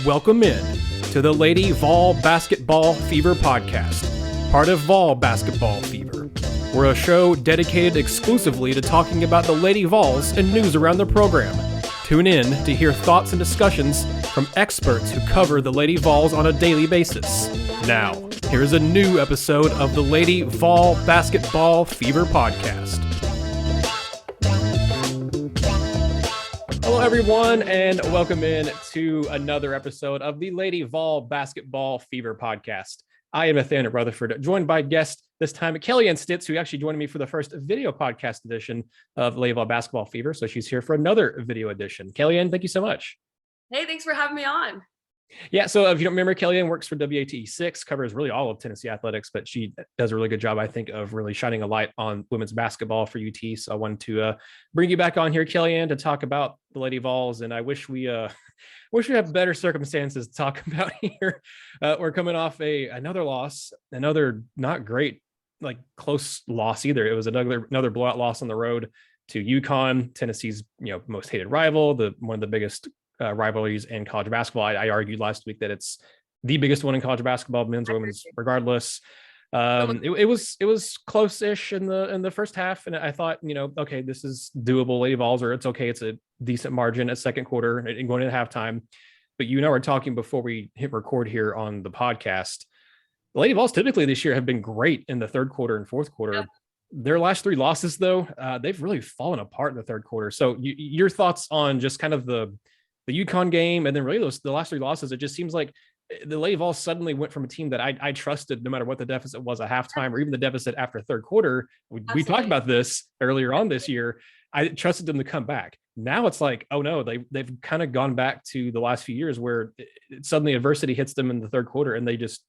Welcome in to the Lady Vol Basketball Fever podcast, part of Vol Basketball Fever. We're a show dedicated exclusively to talking about the Lady Vols and news around the program. Tune in to hear thoughts and discussions from experts who cover the Lady Vols on a daily basis. Now, here's a new episode of the Lady Vol Basketball Fever podcast. Hello, everyone, and welcome in to another episode of the Lady Vol Basketball Fever podcast. I am Nathanael Rutherford, joined by guest this time, Kellyanne Stitts, who actually joined me for the first video podcast edition of Lady Vol Basketball Fever. So she's here for another video edition. Kellyanne, thank you so much. Hey, thanks for having me on. Yeah, so if you don't remember, Kellyanne works for WATE 6, covers really all of Tennessee athletics, but she does a really good job, I think, of really shining a light on women's basketball for UT. So I wanted to bring you back on here, Kellyanne, to talk about the Lady Vols, and I wish we have better circumstances to talk about here. We're coming off another loss, another not great, close loss either. It was another blowout loss on the road to UConn, Tennessee's most hated rival, one of the biggest rivalries in college basketball. I argued last week that it's the biggest one in college basketball, men's or women's, regardless. It was close-ish in the first half, and I thought, okay, this is doable, Lady Vols, or it's okay, it's a decent margin at second quarter and going into halftime. But you and I were talking before we hit record here on the podcast. The Lady Vols typically this year have been great in the third quarter and fourth quarter. Yeah. Their last three losses, though, they've really fallen apart in the third quarter. So your thoughts on just kind of the UConn game, and then really the last three losses, it just seems like the Lady Vols suddenly went from a team that I trusted no matter what the deficit was at halftime or even the deficit after third quarter. We talked about this earlier on this year. I trusted them to come back. Now it's like, oh no, they've kind of gone back to the last few years where suddenly adversity hits them in the third quarter and they just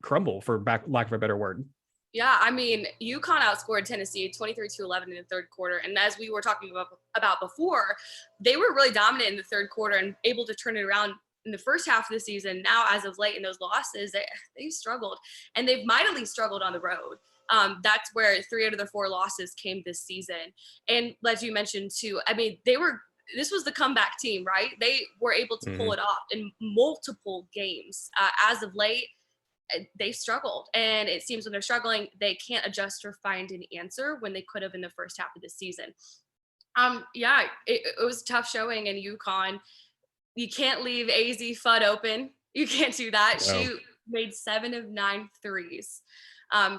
crumble, for lack of a better word. Yeah, I mean, UConn outscored Tennessee 23-11 in the third quarter. And as we were talking about before, they were really dominant in the third quarter and able to turn it around in the first half of the season. Now, as of late in those losses, they struggled. And they've mightily struggled on the road. That's where 3 out of their 4 losses came this season. And as you mentioned, too, I mean, this was the comeback team, right? They were able to pull it off in multiple games. As of late, they struggled, and it seems when they're struggling, they can't adjust or find an answer when they could have in the first half of the season. It was a tough showing in UConn. You can't leave AZ Fudd open. You can't do that. No. She made 7 of 9 threes.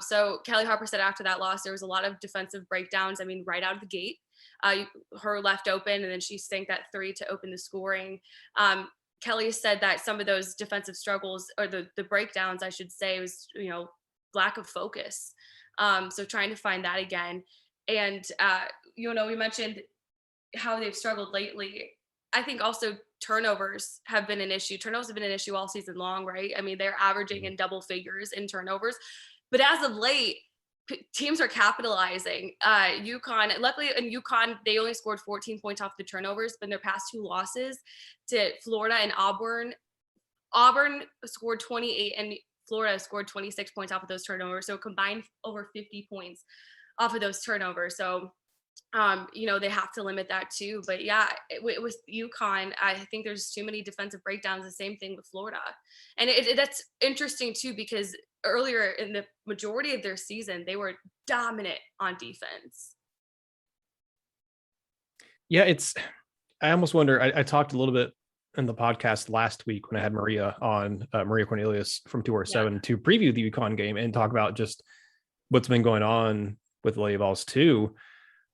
So Kelly Harper said after that loss, there was a lot of defensive breakdowns. I mean, right out of the gate, her left open, and then she sank that 3 to open the scoring. Kelly said that some of those defensive struggles, or the breakdowns, I should say, was, lack of focus. So trying to find that again. And, we mentioned how they've struggled lately. I think also turnovers have been an issue. Turnovers have been an issue all season long, right? I mean, they're averaging in double figures in turnovers. But as of late, teams are capitalizing. Luckily in UConn, they only scored 14 points off the turnovers, but in their past 2 losses to Florida and Auburn scored 28 and Florida scored 26 points off of those turnovers. So combined over 50 points off of those turnovers. So, they have to limit that too. But yeah, it was UConn. I think there's too many defensive breakdowns. The same thing with Florida. And that's interesting too, because earlier in the majority of their season, they were dominant on defense. Yeah, I almost wonder, I talked a little bit in the podcast last week when I had Maria on, Maria Cornelius from 247 to preview the UConn game and talk about just what's been going on with the Lady Vols too.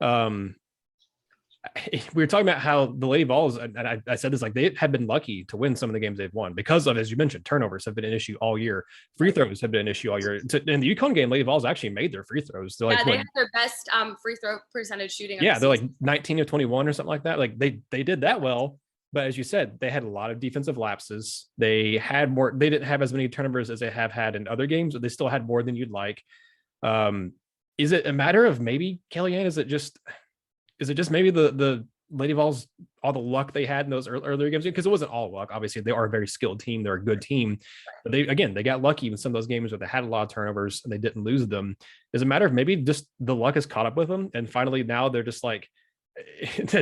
We were talking about how the Lady Vols, and I said this, they have been lucky to win some of the games they've won because of, as you mentioned, turnovers have been an issue all year. Free throws have been an issue all year. In the UConn game, Lady Vols actually made their free throws. They had their best free throw percentage shooting. Yeah, they're 19 of 21 or something like that. They did that well. But as you said, they had a lot of defensive lapses. They didn't have as many turnovers as they have had in other games, but they still had more than you'd like. Is it a matter of maybe, Kellyanne, is it just maybe the Lady Vols, all the luck they had in those earlier games? Because it wasn't all luck. Obviously, they are a very skilled team. They're a good team. But they got lucky in some of those games where they had a lot of turnovers and they didn't lose them. Is it a matter of maybe just the luck has caught up with them? And finally, now they're just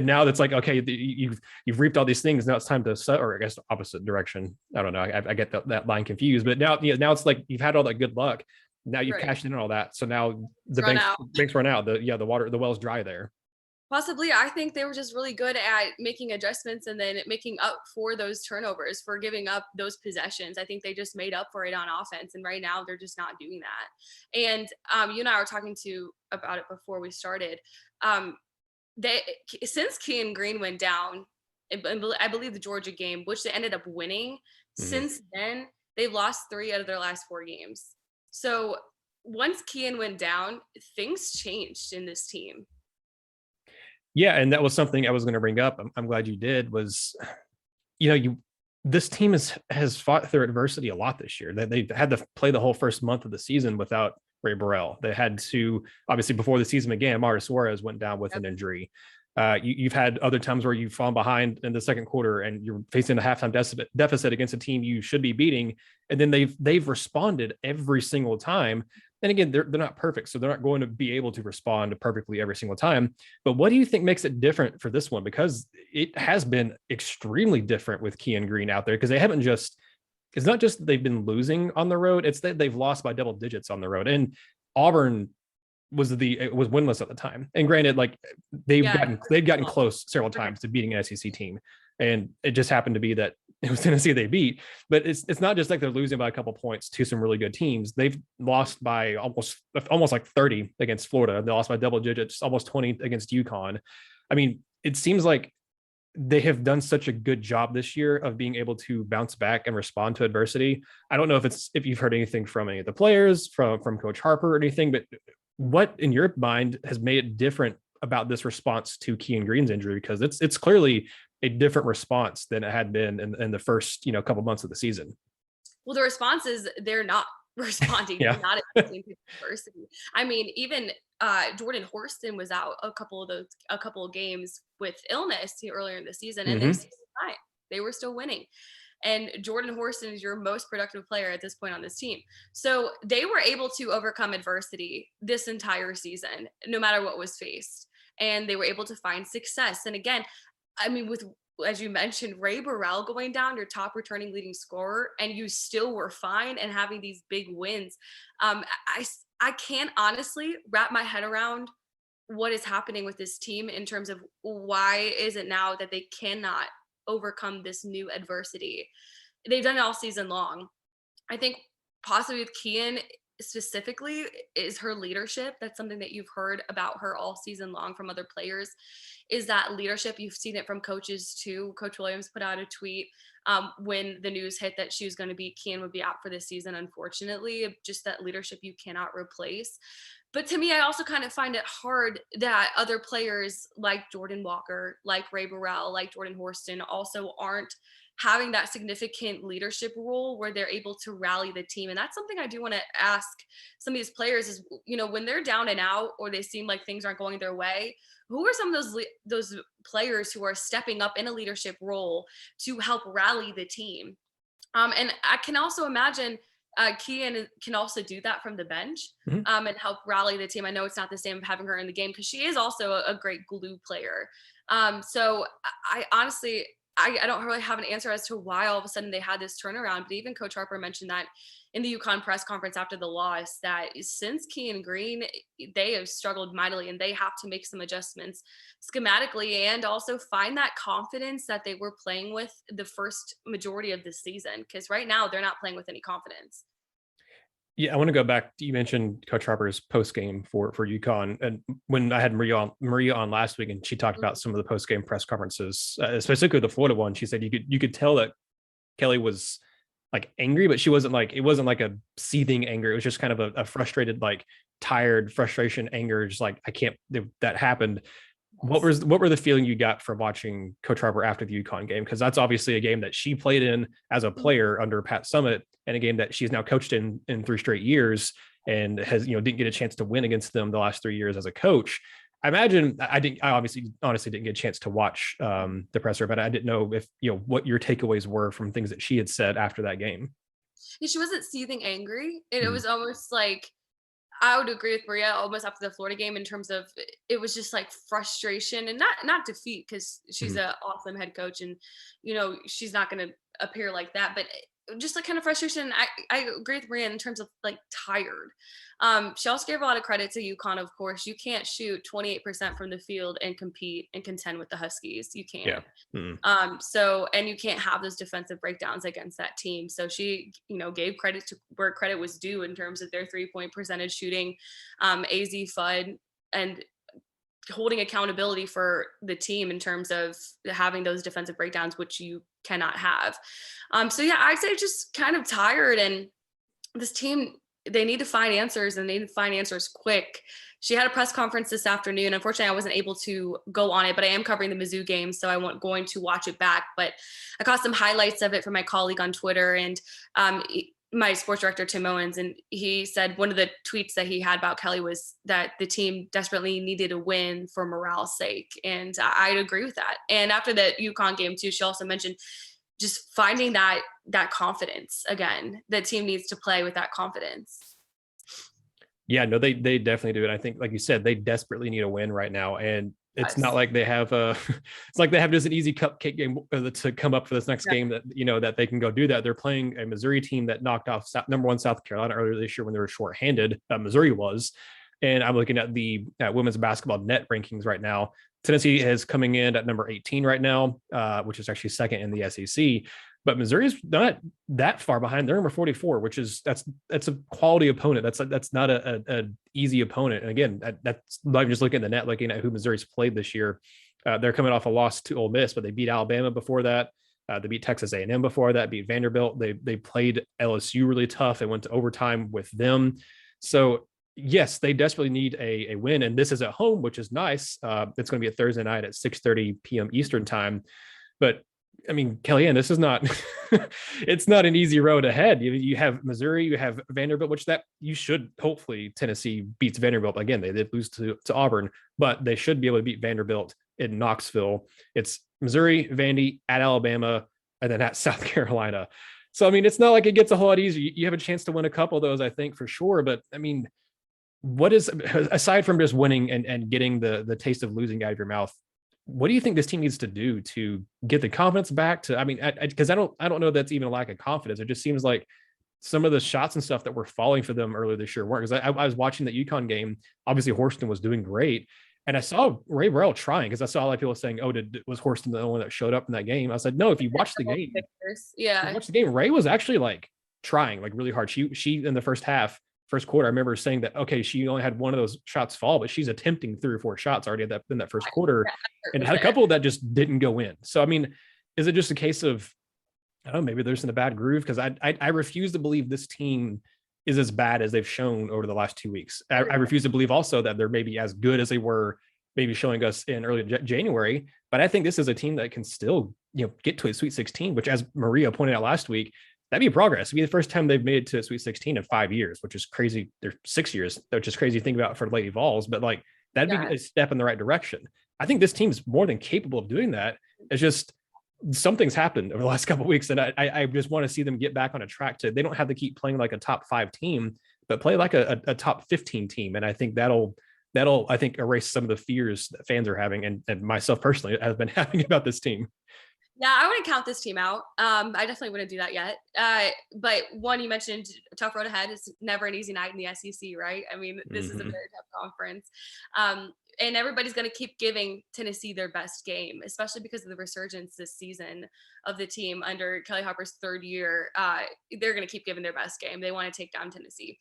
now that's like, okay, you've reaped all these things. Now it's time to set, or I guess opposite direction. I don't know. I get that line confused, but now, now it's like you've had all that good luck. Now you've cashed in on all that. So now the banks run out. The well's dry there. Possibly. I think they were just really good at making adjustments and then making up for those turnovers, for giving up those possessions. I think they just made up for it on offense. And right now they're just not doing that. And you and I were talking about it before we started. Since Kean Green went down, I believe the Georgia game, which they ended up winning, since then they've lost 3 out of their last 4 games. So once Kean went down, things changed in this team. Yeah, and that was something I was going to bring up. I'm glad you did. Was, this team has fought through adversity a lot this year. They had to play the whole first month of the season without Rae Burrell. They had to, obviously, before the season began, Mara Suarez went down with an injury. You've had other times where you've fallen behind in the second quarter and you're facing a halftime deficit against a team you should be beating, and then they've responded every single time. And again, they're not perfect, so they're not going to be able to respond perfectly every single time. But what do you think makes it different for this one? Because it has been extremely different with Kean Green out there, because they haven't just, it's not just they've been losing on the road, it's that they've lost by double digits on the road. And Auburn was winless at the time. And granted, like they've gotten close several times to beating an SEC team. And it just happened to be that it was Tennessee they beat. But it's not just like they're losing by a couple points to some really good teams. They've lost by almost like 30 against Florida. They lost by double digits, almost 20 against UConn. I mean, it seems like they have done such a good job this year of being able to bounce back and respond to adversity. I don't know if you've heard anything from any of the players, from Coach Harper or anything, but what in your mind has made it different about this response to Kean Green's injury? Because it's clearly a different response than it had been in the first couple months of the season. Well, the response is they're not responding. They're not accepting adversity. I mean, even Jordan Horston was out a couple of games with illness earlier in the season, and they were still winning. And Jordan Horston is your most productive player at this point on this team. So they were able to overcome adversity this entire season, no matter what was faced. And they were able to find success. And again, I mean, with, as you mentioned, Rae Burrell going down, your top returning leading scorer, and you still were fine and having these big wins. I can't honestly wrap my head around what is happening with this team in terms of why is it now that they cannot overcome this new adversity. They've done it all season long. I think possibly with Kean specifically is her leadership. That's something that you've heard about her all season long from other players, is that leadership. You've seen it from coaches too. Coach Williams put out a tweet when the news hit that Kean would be out for this season, unfortunately. Just that leadership you cannot replace. But to me, I also kind of find it hard that other players like Jordan Walker, like Rae Burrell, like Jordan Horston also aren't having that significant leadership role where they're able to rally the team. And that's something I do want to ask some of these players is, when they're down and out or they seem like things aren't going their way, who are some of those players who are stepping up in a leadership role to help rally the team? And I can also imagine Kean can also do that from the bench and help rally the team. I know it's not the same of having her in the game because she is also a great glue player. So I honestly, I don't really have an answer as to why all of a sudden they had this turnaround. But even Coach Harper mentioned that in the UConn press conference after the loss, that since Kean Green, they have struggled mightily and they have to make some adjustments schematically and also find that confidence that they were playing with the first majority of the season. Because right now they're not playing with any confidence. Yeah, I want to go back. You mentioned Coach Harper's post game for UConn, and when I had Maria on last week, and she talked about some of the post game press conferences, specifically the Florida one. She said you could tell that Kelly was like angry, but it wasn't like a seething anger. It was just kind of a frustrated, like tired frustration, anger. Just like that happened. What were the feeling you got from watching Coach Harper after the UConn game? Because that's obviously a game that she played in as a player under Pat Summitt, and a game that she's now coached in 3 straight years, and has didn't get a chance to win against them the last 3 years as a coach. I imagine I honestly didn't get a chance to watch the presser, but I didn't know if what your takeaways were from things that she had said after that game. Yeah, she wasn't seething angry. It was almost like I would agree with Maria almost after the Florida game in terms of it was just like frustration and not defeat because she's Mhm. an awesome head coach and she's not going to appear like that, but just like kind of frustration. I agree with Maria in terms of like tired. She also gave a lot of credit to UConn. Of course, you can't shoot 28% from the field and compete and contend with the Huskies. You Yeah. can't. Mhm. So, and you can't have those defensive breakdowns against that team. So she, gave credit to where credit was due in terms of their 3-point percentage shooting, AZ FUD, and holding accountability for the team in terms of having those defensive breakdowns, which you cannot have. So yeah, I'd say just kind of tired, and this team, they need to find answers and they need to find answers quick. She had a press conference this afternoon. Unfortunately, I wasn't able to go on it, but I am covering the Mizzou game, so I'm going to watch it back. But I caught some highlights of it from my colleague on Twitter and my sports director, Tim Owens, and he said one of the tweets that he had about Kelly was that the team desperately needed a win for morale's sake. And I'd agree with that. And after the UConn game too, she also mentioned just finding that confidence again. The team needs to play with that confidence. Yeah, no, they definitely do. And I think, like you said, they desperately need a win right now. And it's not Yes. like they have it's like they have just an easy cupcake game to come up for this next Yeah. game that, that they can go do that. They're playing a Missouri team that knocked off number one South Carolina earlier this year when they were shorthanded. Missouri was. And I'm looking at the women's basketball net rankings right now. Tennessee is coming in at number 18 right now, which is actually second in the SEC. But Missouri is not that far behind. They're number 44, which is that's a quality opponent. That's not a easy opponent. And again, that's not even just looking at the net, looking at who Missouri's played this year. They're coming off a loss to Ole Miss, but they beat Alabama before that. They beat Texas A&M before that. Beat Vanderbilt. They played LSU really tough. They went to overtime with them. So yes, they desperately need a win, and this is at home, which is nice. It's going to be a Thursday night at 6:30 p.m. Eastern time. But I mean, Kellyanne, this is not it's not an easy road ahead. You have Missouri, you have Vanderbilt, which that you should hopefully Tennessee beats Vanderbilt. Again, they did lose to Auburn, but they should be able to beat Vanderbilt in Knoxville. It's Missouri, Vandy, at Alabama, and then at South Carolina. So I mean, it's not like it gets a whole lot easier. You have a chance to win a couple of those, I think, for sure. But I mean, what is, aside from just winning and getting the taste of losing out of your mouth, what do you think this team needs to do to get the confidence back to, I mean, because I don't know that's even a lack of confidence. It just seems like some of the shots and stuff that were falling for them earlier this year weren't, because I was watching the UConn game. Obviously Horston was doing great. And I saw Rae Burrell trying, because I saw a lot of people saying, "Oh, was Horston the only one that showed up in that game?" I said, "No. If you watch the game, Yeah. Rae was actually like trying like really hard. She in the first quarter, I remember saying that, okay, she only had one of those shots fall, but she's attempting 3 or 4 shots already in that first quarter, and had a couple that just didn't go in. So I mean, is it just a case of, I don't know, maybe they're just in a bad groove? Because I refuse to believe this team is as bad as they've shown over the last 2 weeks. I refuse to believe also that they're maybe as good as they were maybe showing us in early January. But I think this is a team that can still, get to a Sweet 16, which, as Maria pointed out last week, that'd be progress. It'd be the first time they've made it to a Sweet 16 in 5 years, which is crazy. They're 6 years, which is crazy to think about for Lady Vols, but like that'd be a step in the right direction. I think this team's more than capable of doing that. It's just something's happened over the last couple of weeks, and I just want to see them get back on a track to, they don't have to keep playing like a top 5 team, but play like a top 15 team. And I think that'll I think erase some of the fears that fans are having, and myself personally have been having about this team. Yeah, I wouldn't count this team out. I definitely wouldn't do that yet. But one, you mentioned tough road ahead. It's never an easy night in the SEC, right? I mean, this is a very tough conference. And everybody's going to keep giving Tennessee their best game, especially because of the resurgence this season of the team under Kelly Harper's 3rd year. They're going to keep giving their best game. They want to take down Tennessee.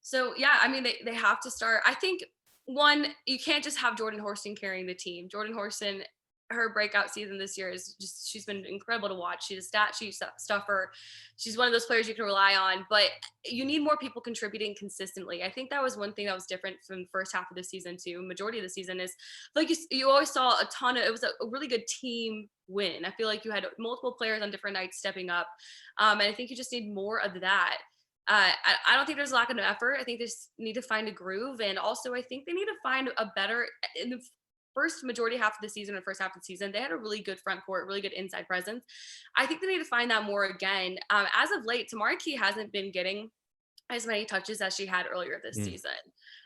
So yeah, I mean, they have to start. I think, one, you can't just have Jordan Horston carrying the team. Jordan Horston, her breakout season this year is just, she's been incredible to watch. She's a stat sheet stuffer. She's one of those players you can rely on, but you need more people contributing consistently. I think that was one thing that was different from the first half of the season too. Majority of the season is like you always saw it was a really good team win. I feel like you had multiple players on different nights stepping up. And I think you just need more of that. I don't think there's a lack of effort. I think they just need to find a groove. And also I think they need to find a better, in the first majority half of the season or first half of the season, they had a really good front court, really good inside presence. I think they need to find that more again. As of late, Tamari Key hasn't been getting as many touches as she had earlier this season.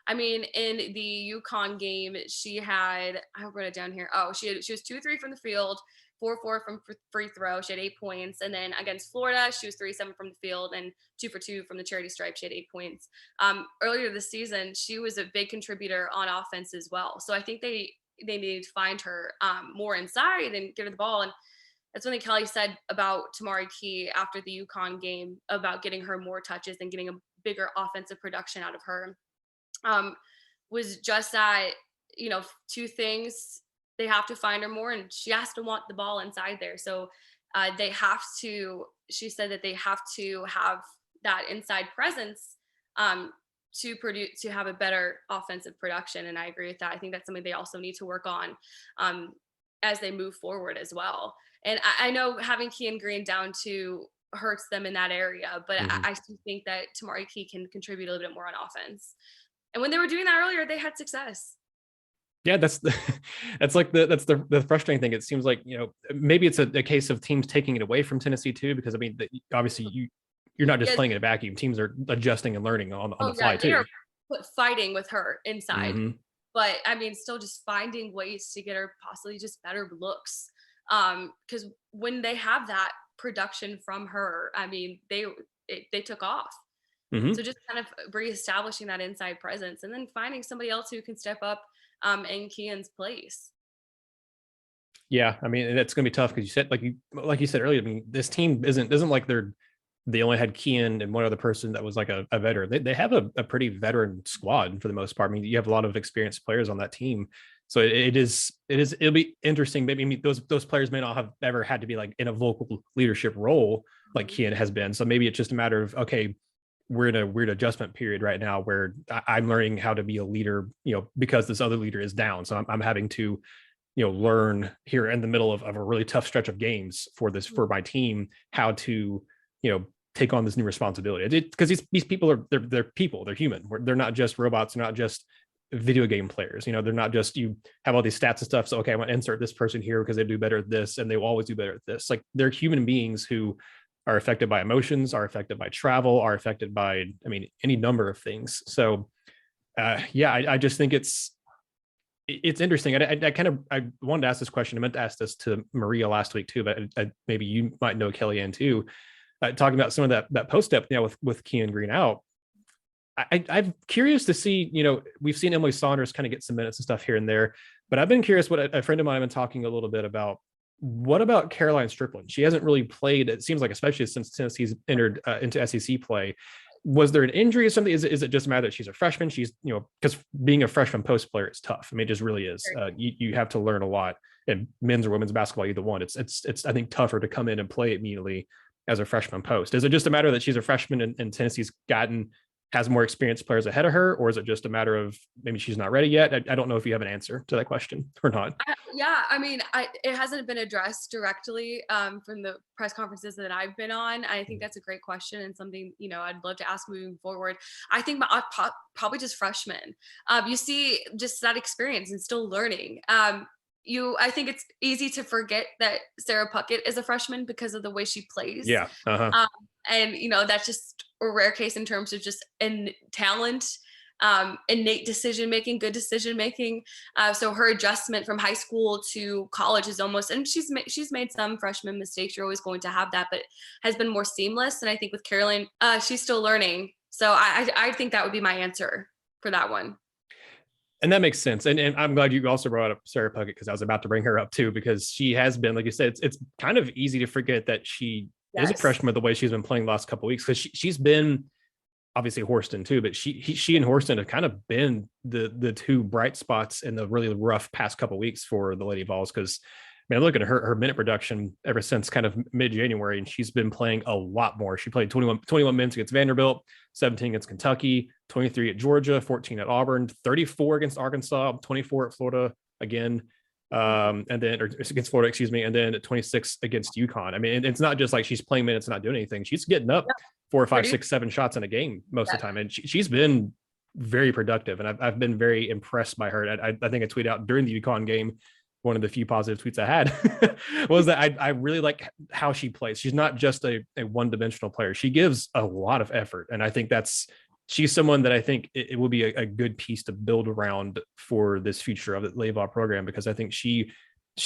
I mean, in the UConn game, she had, I wrote it down here. Oh, she was 2-3 from the field, 4-4 from free throw. She had 8 points. And then against Florida, she was 3-7 from the field and 2-for-2 from the charity stripe. She had 8 points. Earlier this season, she was a big contributor on offense as well. So I think they need to find her more inside and give her the ball. And that's something Kelly said about Tamari Key after the UConn game, about getting her more touches and getting a bigger offensive production out of her. Was just that, you know, 2 things. They have to find her more, and she has to want the ball inside there. So they have to, she said that they have to have that inside presence to have a better offensive production. And I agree with that. I think that's something they also need to work on as they move forward as well. And I know having Kean Green down to hurts them in that area, but I still think that Tamari Key can contribute a little bit more on offense. And when they were doing that earlier, they had success. Yeah, that's the frustrating thing. It seems like, you know, maybe it's a case of teams taking it away from Tennessee too, because I mean, obviously you're not just playing in a vacuum. Teams are adjusting and learning on the fly too. They're fighting with her inside, but I mean, still just finding ways to get her possibly just better looks. Because when they have that production from her, I mean, they took off. So just kind of reestablishing that inside presence and then finding somebody else who can step up in Kean's place. Yeah, I mean, and it's going to be tough because you said, like you said earlier, I mean, this team isn't like they only had Kean and one other person that was like a veteran. They have a pretty veteran squad for the most part. I mean, you have a lot of experienced players on that team. So it'll be interesting. Maybe, I mean, those players may not have ever had to be like in a vocal leadership role like Kean has been. So maybe it's just a matter of, okay, we're in a weird adjustment period right now where I'm learning how to be a leader, you know, because this other leader is down. So I'm having to, you know, learn here in the middle of a really tough stretch of games for my team, how to, you know, take on this new responsibility. Because these people are, they're people, they're human. They're not just robots. They're not just video game players. You know, they're not just, you have all these stats and stuff. So, okay, I'm going to insert this person here because they do better at this and they will always do better at this. Like, they're human beings who are affected by emotions, are affected by travel, are affected by, I mean, any number of things. So I just think it's interesting. I wanted to ask this question. I meant to ask this to Maria last week too, but maybe you might know Kellyanne too, talking about some of that post step, you know, with Kean Green out. I'm curious to see, you know, we've seen Emily Saunders kind of get some minutes and stuff here and there, but I've been curious what a friend of mine has been talking a little bit about. What about Karoline Striplin? She hasn't really played, it seems like, especially since Tennessee's entered into SEC play. Was there an injury or something? Is it just a matter that she's a freshman? She's, you know, because being a freshman post player is tough. I mean, it just really is. You have to learn a lot in men's or women's basketball, either one. It's I think tougher to come in and play immediately as a freshman post. Is it just a matter that she's a freshman and Tennessee's has more experienced players ahead of her, or is it just a matter of maybe she's not ready yet? I don't know if you have an answer to that question or not. Yeah, I mean, it hasn't been addressed directly from the press conferences that I've been on. I think that's a great question and something, you know, I'd love to ask moving forward. I think probably just freshmen. You see just that experience and still learning. I think it's easy to forget that Sara Puckett is a freshman because of the way she plays. Yeah. And, you know, that's just a rare case in terms of just talent, innate decision-making, good decision-making. So her adjustment from high school to college is almost, and she's made some freshman mistakes. You're always going to have that, but has been more seamless. And I think with Karoline, she's still learning. So I think that would be my answer for that one. And that makes sense. And I'm glad you also brought up Sara Puckett, because I was about to bring her up too, because she has been, like you said, it's kind of easy to forget that she is a freshman with the way she's been playing the last couple of weeks, because she's been obviously Horston too, but she and Horston have kind of been the two bright spots in the really rough past couple of weeks for the Lady Vols. Because I mean, I'm looking at her minute production ever since kind of mid-January, and she's been playing a lot more. She played 21 minutes against Vanderbilt, 17 against Kentucky, 23 at Georgia, 14 at Auburn, 34 against Arkansas, 24 at Florida again, and then against Florida, excuse me, and then 26 against UConn. I mean, it's not just like she's playing minutes and not doing anything. She's getting up 4 or 5, 6, 7 shots in a game most of the time, and she's been very productive, and I've been very impressed by her. I think I tweeted out during the UConn game, one of the few positive tweets I had was that I really like how she plays. She's not just a one-dimensional player. She gives a lot of effort. And I think she's someone that I think it will be a good piece to build around for this future of the Lady Vols program, because I think she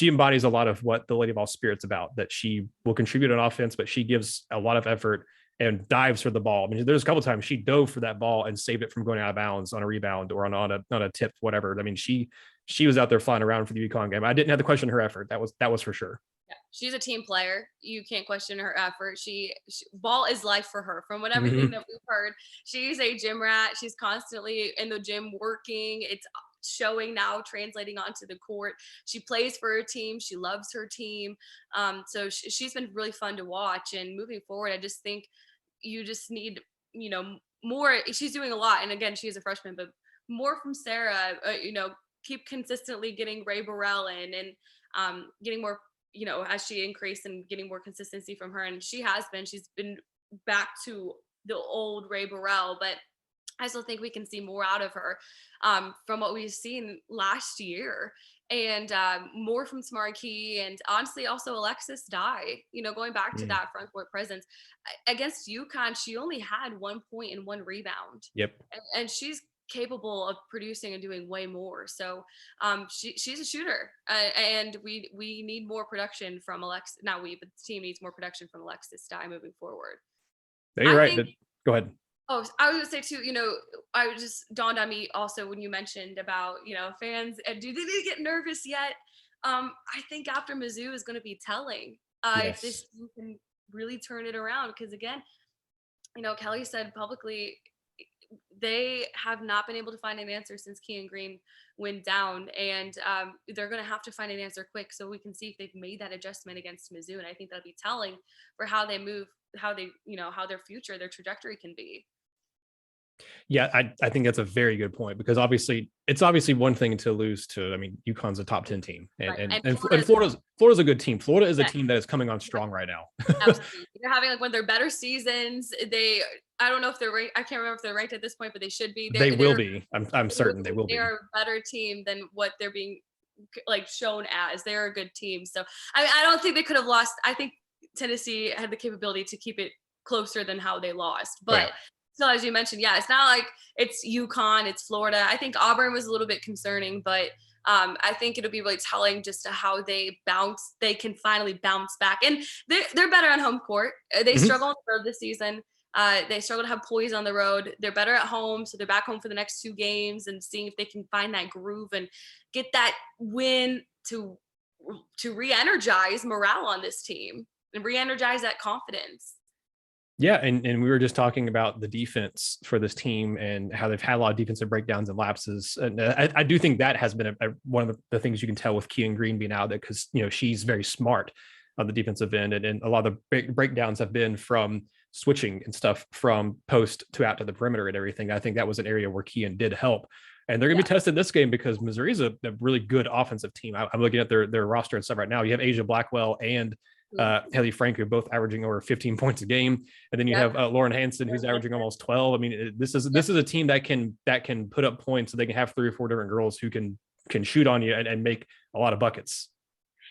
embodies a lot of what the Lady Vols spirit's about, that she will contribute on offense, but she gives a lot of effort and dives for the ball. I mean, there's a couple of times she dove for that ball and saved it from going out of bounds on a rebound or on a tip, whatever. I mean, she was out there flying around for the UConn game. I didn't have to question her effort. That was for sure. Yeah, she's a team player. You can't question her effort. She ball is life for her. From what everything that we've heard, she's a gym rat. She's constantly in the gym working. It's showing now, translating onto the court. She plays for her team. She loves her team. So she's been really fun to watch. And moving forward, I just think you just need, more. She's doing a lot. And again, she's a freshman, but more from Sara, keep consistently getting Rae Burrell in and getting more, as she increased and getting more consistency from her. And she's been back to the old Rae Burrell, but I still think we can see more out of her from what we've seen last year, and more from Smarkey, and honestly also Alexis Dye, going back to that front court presence. Against UConn, she only had 1 point and 1 rebound. Yep. And she's capable of producing and doing way more. So she's a shooter, and we need more production from Alexis. Not we, but the team needs more production from Alexis Dye moving forward. You're right. Go ahead. Oh, I was gonna say too, I was just dawned on me also when you mentioned about, fans, do they need to get nervous yet? I think after Mizzou is going to be telling if this team can really turn it around. Because again, Kelly said publicly they have not been able to find an answer since Keon Green went down, and they're going to have to find an answer quick so we can see if they've made that adjustment against Mizzou. And I think that'll be telling for how they move, how they, how their future, their trajectory can be. Yeah, I think that's a very good point, because it's obviously one thing to lose to, I mean, UConn's a top 10 team, and Florida's a good team. Florida is a team that is coming on strong right now. Absolutely. They're having one of their better seasons. I don't know if they're ranked. I can't remember if they're ranked at this point, but they should be. They will be. I'm certain they will be. They are a better team than what they're being shown as. They're a good team. So I don't think they could have lost. I think Tennessee had the capability to keep it closer than how they lost, but. Right. So as you mentioned, it's not like it's UConn, it's Florida. I think Auburn was a little bit concerning, but I think it'll be really telling just to how they can finally bounce back. And they're better on home court. They struggle on the road this season. They struggle to have poise on the road. They're better at home, so they're back home for the next 2 games and seeing if they can find that groove and get that win to re-energize morale on this team and re-energize that confidence. Yeah, and we were just talking about the defense for this team and how they've had a lot of defensive breakdowns and lapses. And I do think that has been one of the things you can tell with Keon Green being out there, because she's very smart on the defensive end, and a lot of the breakdowns have been from switching and stuff from post to out to the perimeter and everything. I think that was an area where Keon did help. And they're going to be tested this game because Missouri's a really good offensive team. I'm looking at their roster and stuff right now. You have Asia Blackwell and Haley Franco both averaging over 15 points a game, and then you have Lauren Hansen, who's averaging almost 12. I mean, this is a team that can put up points, so they can have 3 or 4 different girls who can shoot on you and make a lot of buckets.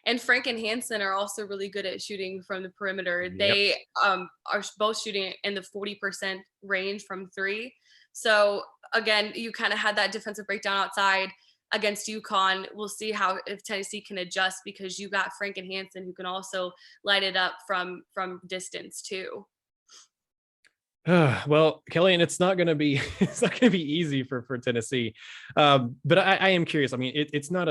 And Frank and Hansen are also really good at shooting from the perimeter. They are both shooting in the 40% range from 3. So again, you kind of had that defensive breakdown outside against UConn. We'll see if Tennessee can adjust, because you got Frank and Hansen who can also light it up from distance too. Well, Kellyanne, it's not going to be easy for Tennessee. But I am curious. I mean, it's not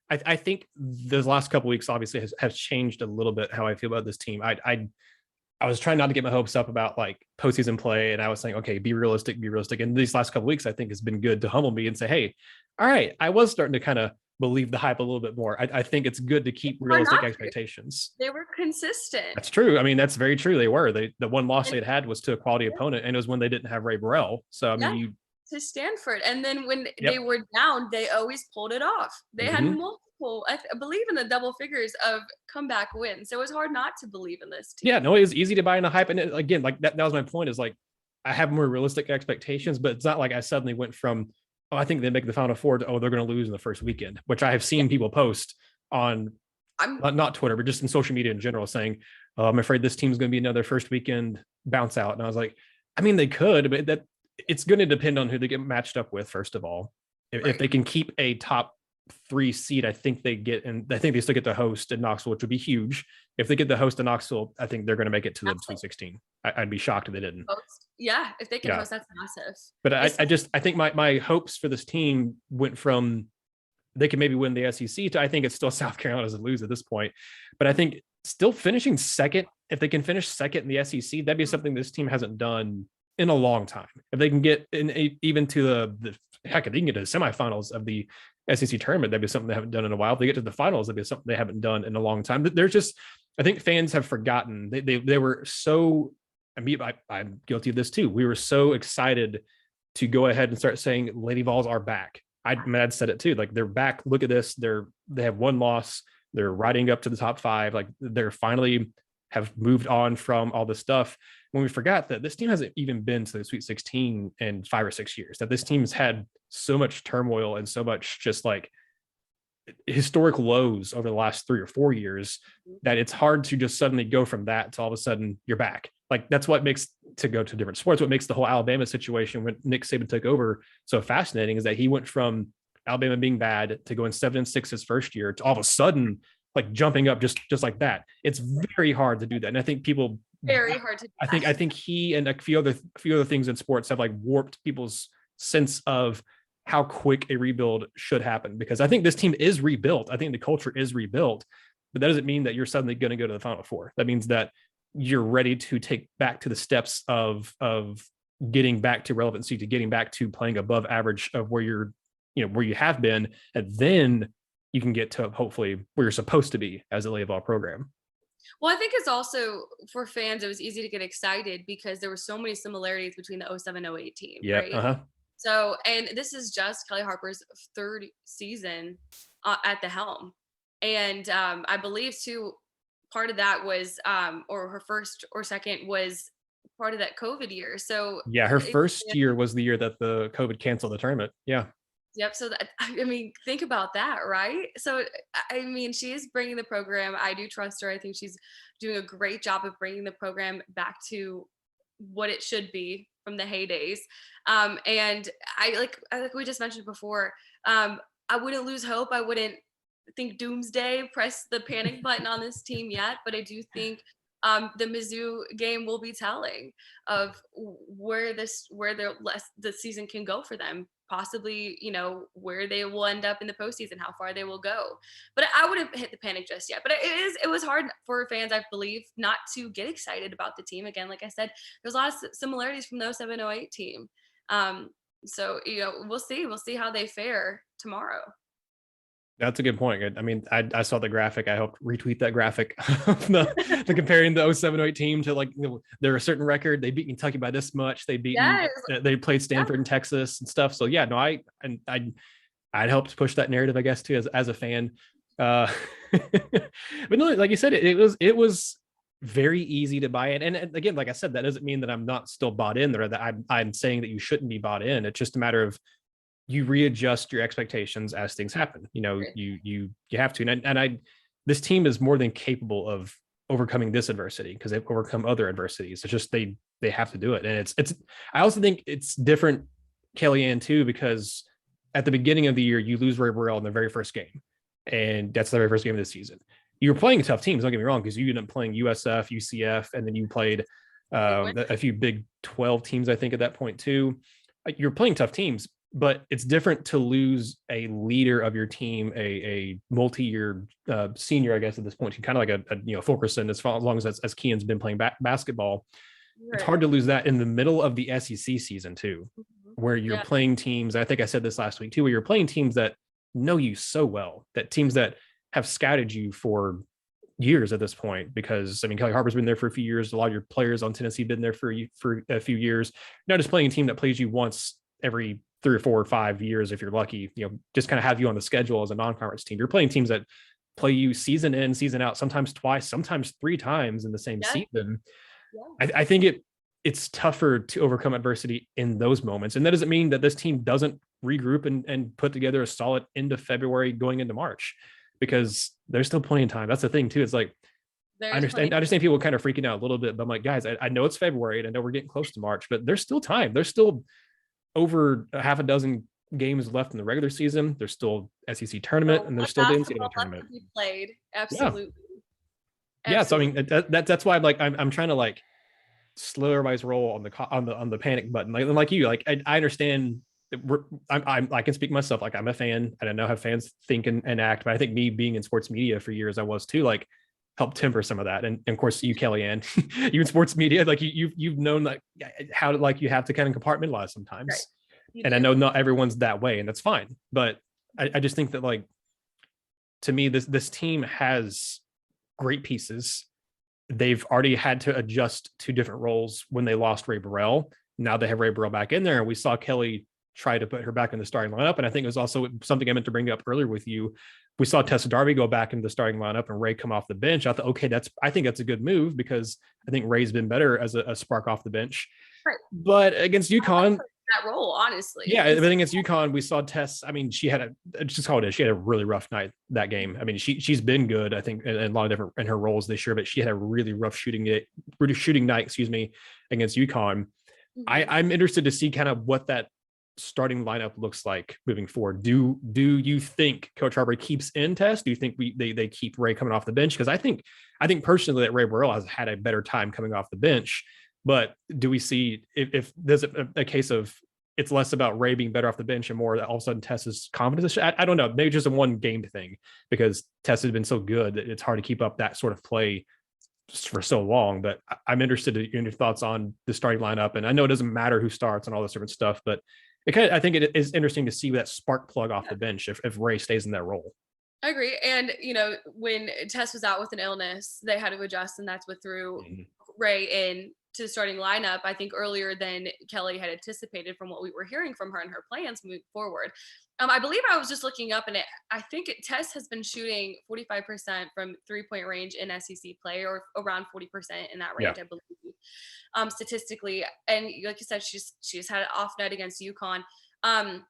I think those last couple of weeks obviously has changed a little bit how I feel about this team. I was trying not to get my hopes up about postseason play, and I was saying, okay, be realistic. And these last couple of weeks, I think, has been good to humble me and say, hey, all right, I was starting to kind of believe the hype a little bit more. I think it's good to keep realistic expectations. They were consistent. That's true. I mean, that's very true. They were. The one loss they'd had was to a quality opponent, and it was when they didn't have Rae Burrell. So I mean, to Stanford, and then when they were down, they always pulled it off. They had multiple, I believe, in the double figures of comeback wins. So it was hard not to believe in this team. Yeah, no, it was easy to buy into hype, and again, that was my point. Is I have more realistic expectations, but it's not like I suddenly went from oh, I think they make the Final Four. Oh, they're going to lose in the first weekend, which I have seen people post on not Twitter, but just in social media in general saying, oh, I'm afraid this team's going to be another first weekend bounce out. And I was like, I mean, they could, but that it's going to depend on who they get matched up with, first of all. If they can keep a top 3 seed, I think they get, and I think they still get the host at Knoxville, which would be huge. If they get the host at Knoxville, I think they're going to make it to the Sweet 16. I'd be shocked if they didn't. Yeah, if they can host, that's massive. But I think my hopes for this team went from they can maybe win the SEC to I think it's still South Carolina's a lose at this point. But I think still finishing second, if they can finish second in the SEC, that'd be something this team hasn't done in a long time. If they can get even to the heck, if they can get to the semifinals of the SEC tournament, that'd be something they haven't done in a while. If they get to the finals, that'd be something they haven't done in a long time. There's just, I think fans have forgotten. They were so, I'm guilty of this too. We were so excited to go ahead and start saying Lady Vols are back. I'd said it too. Like, they're back. Look at this. They have 1 loss. They're riding up to the top 5. Like, they're finally have moved on from all this stuff. When we forgot that this team hasn't even been to the Sweet 16 in 5 or 6 years, that this team's had so much turmoil and so much just like historic lows over the last 3 or 4 years that it's hard to just suddenly go from that to all of a sudden you're back. Like, that's what makes, to go to different sports, what makes the whole Alabama situation when Nick Saban took over so fascinating is that he went from Alabama being bad to going 7-6 his first year to all of a sudden like jumping up just like that. It's very hard to do that. And I think people very hard to do I think he and a few other things in sports have like warped people's sense of how quick a rebuild should happen, because I think this team is rebuilt. I think the culture is rebuilt, but that doesn't mean that you're suddenly going to go to the Final Four. That means that you're ready to take back to the steps of getting back to relevancy, to getting back to playing above average of where you're, where you have been. And then you can get to hopefully where you're supposed to be as a Lady Vol program. Well, I think it's also for fans, it was easy to get excited because there were so many similarities between the 07-08 team. Yeah. Right? So, and this is just Kelly Harper's 3rd season at the helm. And I believe too, part of that was, or her first or second was part of that COVID year. So yeah, her first year was the year that the COVID canceled the tournament. Yeah. Yep. So that, I mean, think about that, right? So, I mean, she is bringing the program. I do trust her. I think she's doing a great job of bringing the program back to what it should be from the heydays. And like we just mentioned before, I wouldn't lose hope. I wouldn't think doomsday, press the panic button on this team yet, but I do think the Mizzou game will be telling of where the season can go for them. Possibly, where they will end up in the postseason, how far they will go. But I wouldn't hit the panic just yet. But it was hard for fans, I believe, not to get excited about the team. Again, like I said, there's a lot of similarities from the 07-08 team. So, we'll see how they fare tomorrow. That's a good point. I mean, I saw the graphic. I helped retweet that graphic the comparing the 07-08 team to like, they're a certain record. They beat Kentucky by this much. They they played Stanford and Texas and stuff. So yeah, no, I'd helped push that narrative, I guess, too, as a fan. But no, like you said, it was very easy to buy in. And again, like I said, that doesn't mean that I'm not still bought in there, that I'm saying that you shouldn't be bought in. It's just a matter of, you readjust your expectations as things happen. You have to. And this team is more than capable of overcoming this adversity because they've overcome other adversities. It's just they have to do it. And it's I also think it's different, Kellyanne, too, because at the beginning of the year, you lose Rae Burrell in the very first game. And that's the very first game of the season. You were playing tough teams, don't get me wrong, because you ended up playing USF, UCF, and then you played a few Big 12 teams, I think, at that point, too. You're playing tough teams. But it's different to lose a leader of your team, a multi-year senior, I guess, at this point, kind of like a Fulkerson, as long as Kean's been playing basketball. Right. It's hard to lose that in the middle of the SEC season too, where you're playing teams. I think I said this last week too, where you're playing teams that know you so well, that teams that have scouted you for years at this point. Because I mean, Kelly Harper's been there for a few years. A lot of your players on Tennessee been there for a few years. You're not just playing a team that plays you once every 3 or 4 or 5 years, if you're lucky, just kind of have you on the schedule as a non-conference team. You're playing teams that play you season in, season out, sometimes twice, sometimes 3 times in the same season. Yeah. I think it's tougher to overcome adversity in those moments. And that doesn't mean that this team doesn't regroup and put together a solid end of February going into March, because there's still plenty of time. That's the thing too. It's like, I understand people kind of freaking out a little bit, but I'm like, guys, I know it's February and I know we're getting close to March, but there's still time. There's still over a half a dozen games left in the regular season. There's still SEC tournament, and there's still the NCAA tournament. Be played. Absolutely. Yeah. So I mean, that's why I'm trying to like slow everybody's roll on the panic button. Like you, like I understand. I can speak myself. Like, I'm a fan. I don't know how fans think and act, but I think me being in sports media for years, I was too, like, help temper some of that. And of course, you, Kellyanne, you in sports media, like you've known like how to, like, you have to kind of compartmentalize sometimes. Right. And I know not everyone's that way, and that's fine. But I just think that, like, to me, this team has great pieces. They've already had to adjust to different roles when they lost Rae Burrell. Now they have Rae Burrell back in there, and we saw Kelly try to put her back in the starting lineup. And I think it was also something I meant to bring up earlier with you. We saw Tessa Darby go back into the starting lineup and Rae come off the bench. I thought, okay, I think that's a good move, because I think Ray's been better as a spark off the bench. Right. But against UConn, that role, honestly. Yeah, I think against UConn, we saw Tess. I mean, she had just call it, she had a really rough night that game. I mean, she's been good, I think, in a lot of different in her roles this year, but she had a really rough shooting night, against UConn. Mm-hmm. I'm interested to see kind of what that starting lineup looks like moving forward. Do you think Coach Harper keeps in Tess? Do you think they keep Rae coming off the bench? Because I think personally that Rae Burrell has had a better time coming off the bench. But do we see if there's a case of it's less about Rae being better off the bench and more that all of a sudden Tess's confidence? I don't know. Maybe just a one game thing, because Tess has been so good that it's hard to keep up that sort of play for so long. But I'm interested in your thoughts on the starting lineup. And I know it doesn't matter who starts and all this different stuff, but I think it is interesting to see that spark plug off the bench if Rae stays in that role. I agree. And, when Tess was out with an illness, they had to adjust, and that's what threw Rae in to the starting lineup, I think, earlier than Kelly had anticipated from what we were hearing from her and her plans moving forward. I believe I was just looking up, and I think Tess has bhas been shooting 45% from 3-point range in SEC play, or around 40% in that range, I believe, statistically. And like you said, she's had an off night against UConn. I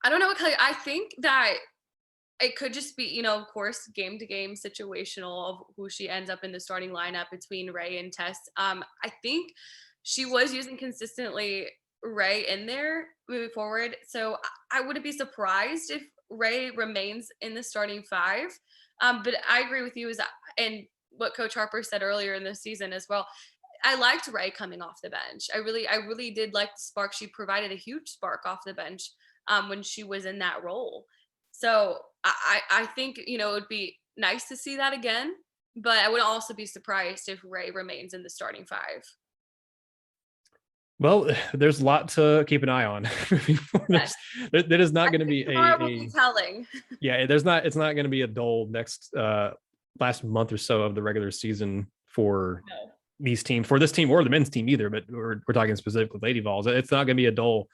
don't know what Kelly. I think that it could just be, of course, game to game situational of who she ends up in the starting lineup between Rae and Tess. I think she was using consistently Rae in there moving forward. So I wouldn't be surprised if Rae remains in the starting five. But I agree with you, and what Coach Harper said earlier in the season as well. I liked Rae coming off the bench. I really did like the spark. She provided a huge spark off the bench when she was in that role. So I think, it would be nice to see that again, but I would also be surprised if Rae remains in the starting five. Well, there's a lot to keep an eye on. Yes. That is not going to be a telling. Yeah, it's not going to be a dull next last month or so of the regular season for these teams, for this team or the men's team either, but we're talking specifically Lady Vols. It's not going to be a dull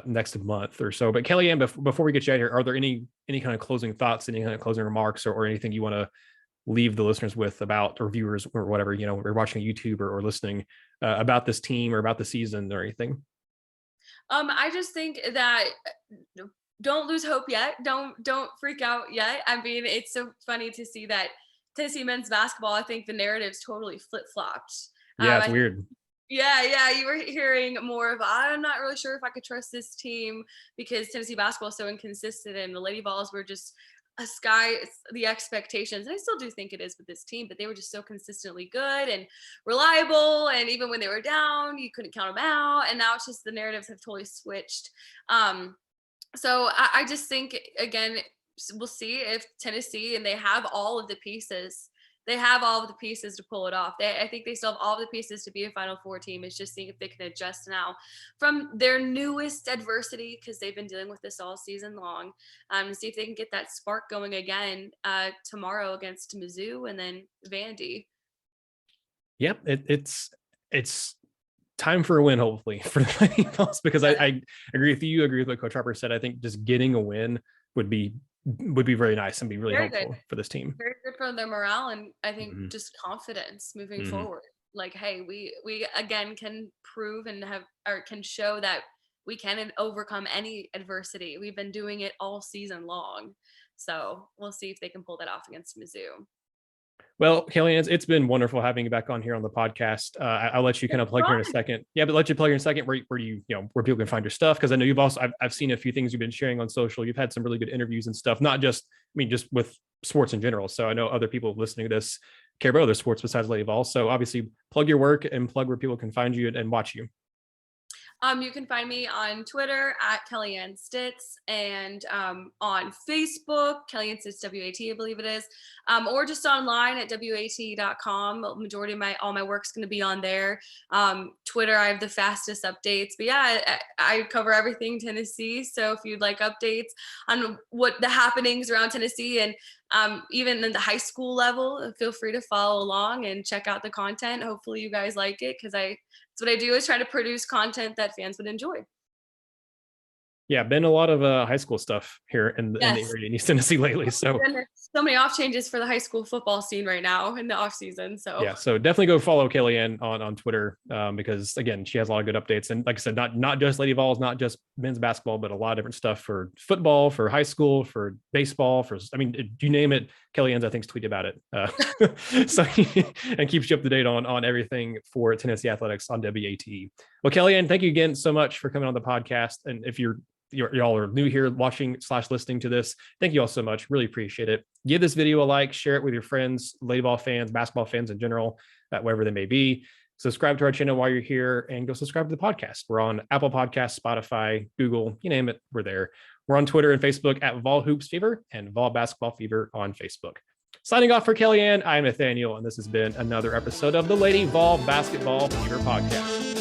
next month or so. But Kellyanne, before we get you out here, are there any kind of closing thoughts, any kind of closing remarks, or anything you want to leave the listeners with about, or viewers or whatever, we're watching YouTube or listening about this team or about the season or anything? I just think that don't lose hope yet. Don't freak out yet. I mean, it's so funny to see that Tennessee men's basketball, I think the narrative's totally flip-flopped. Yeah, it's weird. Yeah. You were hearing more of, I'm not really sure if I could trust this team because Tennessee basketball is so inconsistent, and the Lady Vols were just the expectations. And I still do think it is with this team, but they were just so consistently good and reliable. And even when they were down, you couldn't count them out. And now it's just the narratives have totally switched. So I just think, again, we'll see if Tennessee, and they have all of the pieces. They have all of the pieces to pull it off. I think they still have all of the pieces to be a Final Four team. It's just seeing if they can adjust now from their newest adversity, because they've been dealing with this all season long, and see if they can get that spark going again tomorrow against Mizzou and then Vandy. Yep, it's time for a win, hopefully, for the Lady Vols, because I agree with you. I agree with what Coach Harper said. I think just getting a win would be very nice and be really helpful for this team. Very good for their morale, and I think just confidence moving forward. Like, hey, we again can prove and can show that we can overcome any adversity. We've been doing it all season long. So we'll see if they can pull that off against Mizzou. Well, Kellyanne, it's been wonderful having you back on here on the podcast. I'll let you kind of plug here in a second. Yeah, but let you plug here in a second where where people can find your stuff, because I know you've also I've seen a few things you've been sharing on social. You've had some really good interviews and stuff, not just just with sports in general. So I know other people listening to this care about other sports besides Lady Vols. So obviously, plug your work and plug where people can find you and watch you. You can find me on Twitter at Kellyanne Stitts, and on Facebook, Kellyanne Stitts WATE, I believe it is, or just online at WATE.com. Majority of all my work's going to be on there. Twitter, I have the fastest updates, but yeah, I cover everything Tennessee. So if you'd like updates on what the happenings around Tennessee and even in the high school level, feel free to follow along and check out the content. Hopefully you guys like it, because that's what I do, is try to produce content that fans would enjoy. Yeah, been a lot of high school stuff here in the area in East Tennessee lately. So many off changes for the high school football scene right now in the off season. So yeah, so definitely go follow Kellyanne on Twitter, because again, she has a lot of good updates. And like I said, not just Lady Vols, not just men's basketball, but a lot of different stuff for football, for high school, for baseball, you name it, Kellyanne's I think's tweeted about it. So and keeps you up to date on everything for Tennessee athletics on WATE. Well, Kellyanne, thank you again so much for coming on the podcast. And if y'all are new here watching / listening to this, thank you all so much. Really appreciate it. Give this video a like, share it with your friends, Lady Vol fans, basketball fans in general, wherever they may be. Subscribe to our channel while you're here, and go subscribe to the podcast. We're on Apple Podcasts, Spotify, Google, you name it, we're there. We're on Twitter and Facebook at Vol Hoops Fever and Vol Basketball Fever on Facebook. Signing off for Kellyanne, I'm Nathanael, and this has been another episode of the Lady Vol Basketball Fever Podcast.